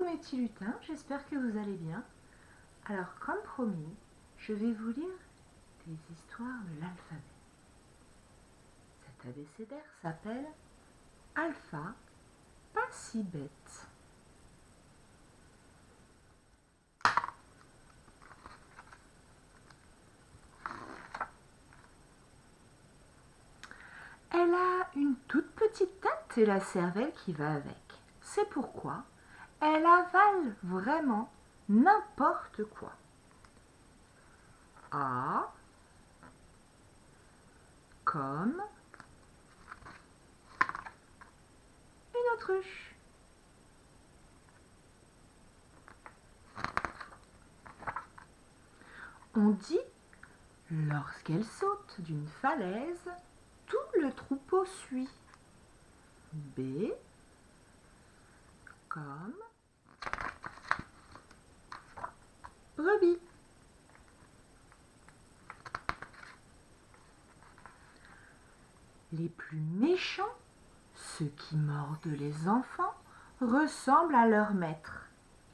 Mes petits lutins, j'espère que vous allez bien. Alors, comme promis, je vais vous lire des histoires de l'alphabet. Cet abécédaire s'appelle Alpha, pas si bête. Elle a une toute petite tête et la cervelle qui va avec. C'est pourquoi elle avale vraiment n'importe quoi. A comme une autruche. On dit, lorsqu'elle saute d'une falaise, tout le troupeau suit. B comme brebis. Les plus méchants, ceux qui mordent les enfants, ressemblent à leur maître.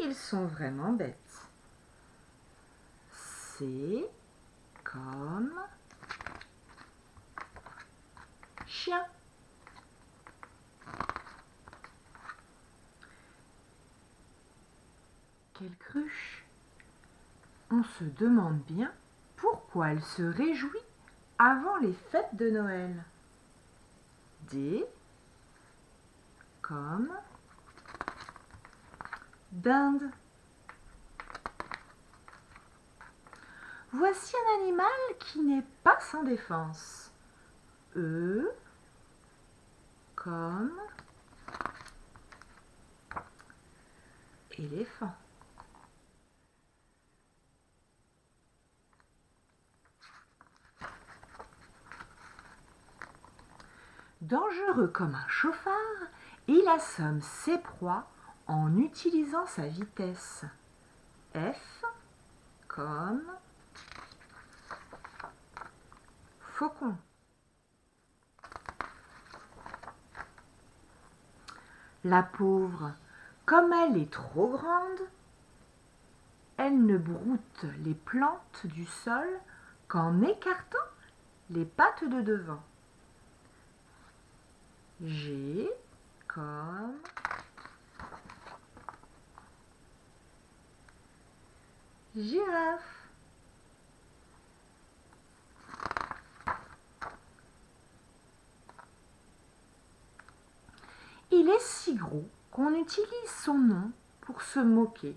Ils sont vraiment bêtes. C comme chien. Quelle cruche! On se demande bien pourquoi elle se réjouit avant les fêtes de Noël. D comme dinde. Voici un animal qui n'est pas sans défense. E comme éléphant. Dangereux comme un chauffard, il assomme ses proies en utilisant sa vitesse. F comme faucon. La pauvre, comme elle est trop grande, elle ne broute les plantes du sol qu'en écartant les pattes de devant. G comme girafe. Il est si gros qu'on utilise son nom pour se moquer,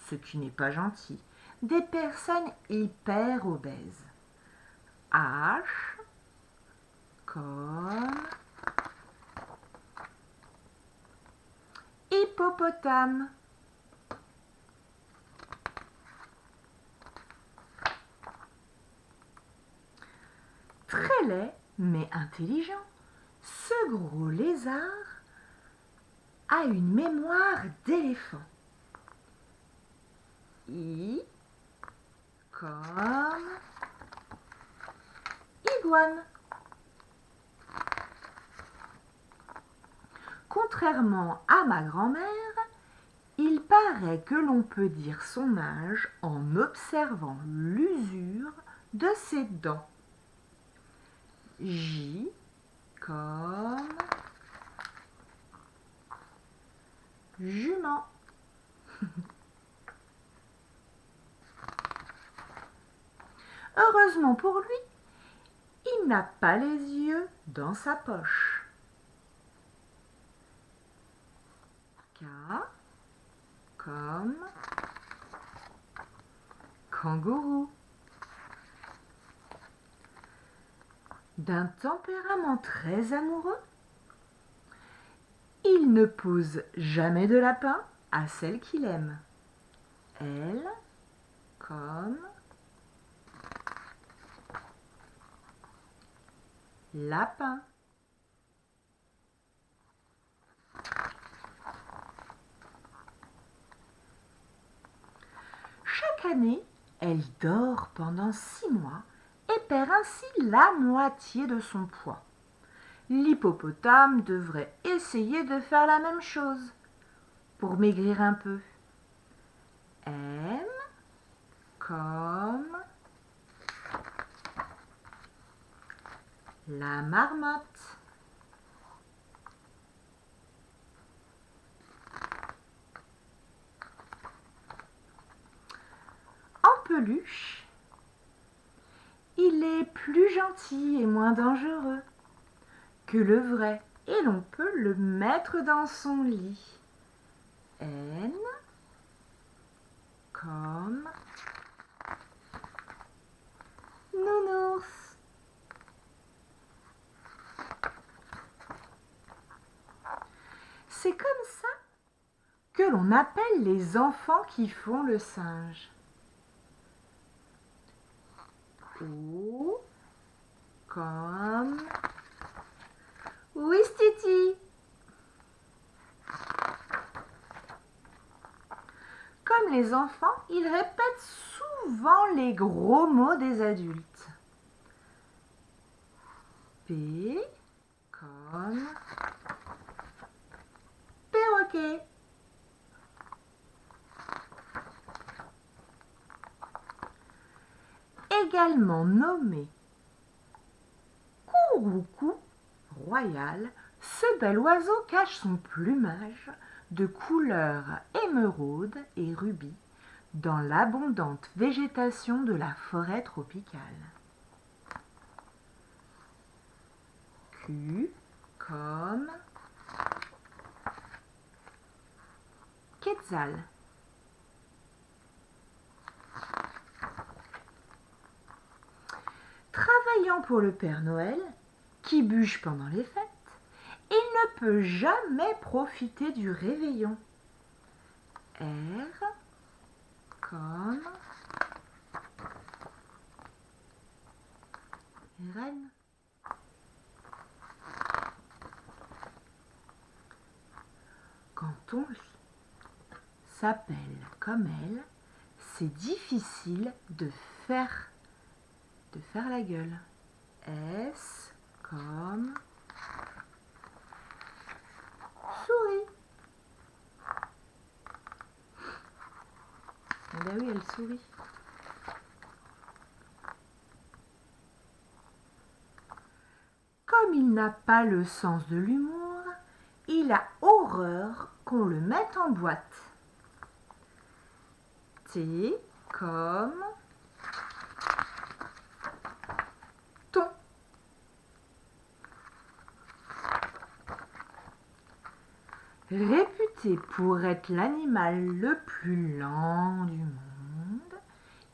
ce qui n'est pas gentil, des personnes hyper obèses. H comme hippopotame. Très laid mais intelligent, ce gros lézard a une mémoire d'éléphant. I comme iguane. Contrairement à ma grand-mère, il paraît que l'on peut dire son âge en observant l'usure de ses dents. J comme jument. Heureusement pour lui, il n'a pas les yeux dans sa poche. K comme kangourou. D'un tempérament très amoureux, il ne pose jamais de lapin à celle qu'il aime. L comme lapin. Chaque année, elle dort pendant 6 mois et perd ainsi la moitié de son poids. L'hippopotame devrait essayer de faire la même chose. pour maigrir un peu. M comme la marmotte. En peluche, il est plus gentil et moins dangereux que le vrai et l'on peut le mettre dans son lit. N comme nounours. C'est comme ça que l'on appelle les enfants qui font le singe. O comme Ouistiti. Comme les enfants, ils répètent souvent les gros mots des adultes. P comme perroquet. Également nommé couroucou royal, ce bel oiseau cache son plumage de couleur émeraude et rubis dans l'abondante végétation de la forêt tropicale. Q comme Quetzal. Travaillant pour le Père Noël, qui bûche pendant les fêtes, il ne peut jamais profiter du réveillon. R comme reine. Quand on s'appelle comme elle, c'est difficile de faire la gueule. S comme souris. Eh bien oui, elle sourit. Comme il n'a pas le sens de l'humour, il a horreur qu'on le mette en boîte. T comme thon. Réputé pour être l'animal le plus lent du monde,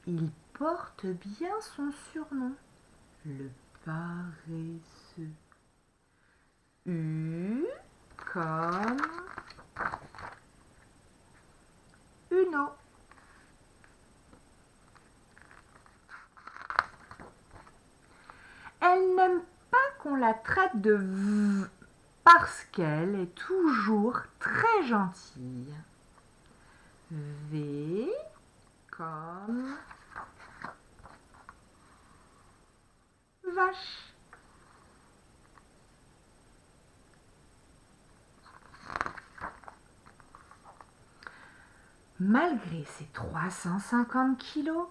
il porte bien son surnom, le paresseux. U comme Uno. Elle n'aime pas qu'on la traite de v parce qu'elle est toujours très gentille. V comme vache. Malgré ses 350 kilos,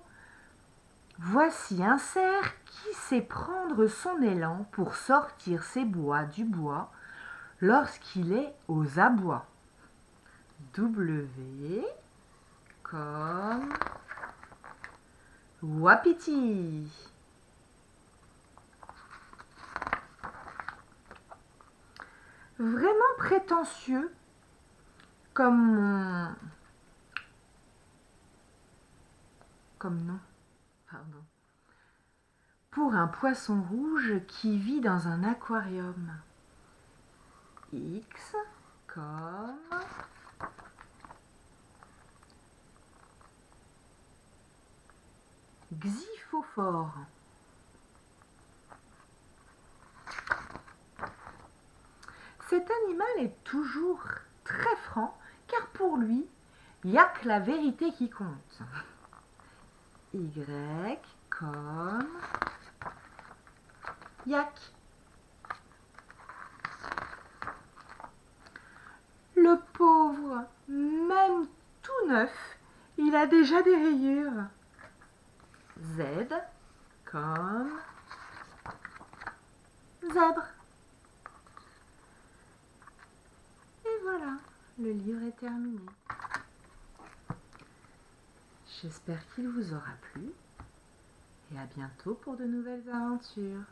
voici un cerf qui sait prendre son élan pour sortir ses bois du bois lorsqu'il est aux abois. W comme wapiti. Vraiment prétentieux comme nom, pardon. Pour un poisson rouge qui vit dans un aquarium. X comme xyphophore. Cet animal est toujours très franc car pour lui, il n'y a que la vérité qui compte. Y comme yak. Le pauvre pauvre, même tout neuf, il a déjà des rayures. Z comme zèbre. Et voilà, le livre est terminé. J'espère qu'il vous aura plu et à bientôt pour de nouvelles aventures.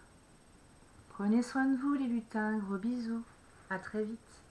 Prenez soin de vous les lutins, gros bisous, à très vite.